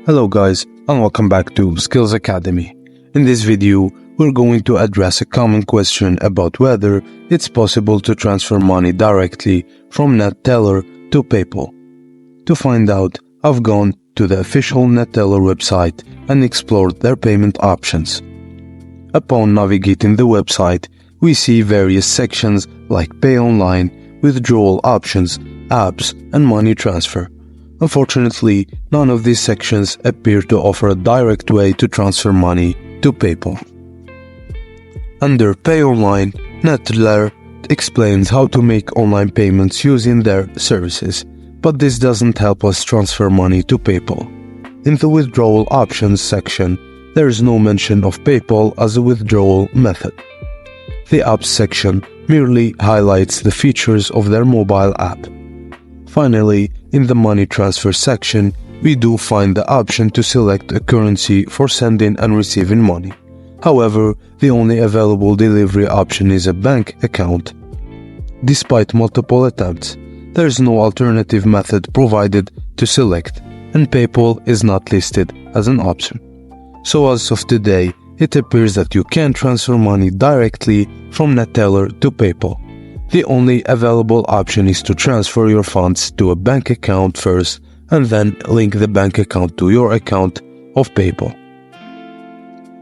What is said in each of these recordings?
Hello guys, and welcome back to Skills Academy. In this video, we're going to address a common question about whether it's possible to transfer money directly from Neteller to PayPal. To find out, I've gone to the official Neteller website and explored their payment options. Upon navigating the website, we see various sections like Pay Online, Withdrawal Options, Apps, and Money Transfer. Unfortunately, none of these sections appear to offer a direct way to transfer money to PayPal. Under Pay Online, Neteller explains how to make online payments using their services, but this doesn't help us transfer money to PayPal. In the Withdrawal Options section, there is no mention of PayPal as a withdrawal method. The Apps section merely highlights the features of their mobile app. Finally, in the Money Transfer section, we do find the option to select a currency for sending and receiving money. However, the only available delivery option is a bank account. Despite multiple attempts, there is no alternative method provided to select, and PayPal is not listed as an option. So as of today, it appears that you can transfer money directly from Neteller to PayPal. The only available option is to transfer your funds to a bank account first and then link the bank account to your account of PayPal.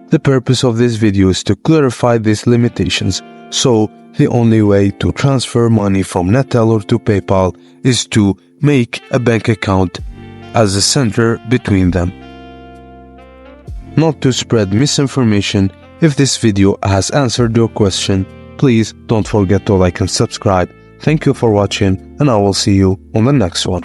The purpose of this video is to clarify these limitations, so the only way to transfer money from Neteller to PayPal is to make a bank account as a center between them. Not to spread misinformation, if this video has answered your question, please don't forget to like and subscribe. Thank you for watching, and I will see you on the next one.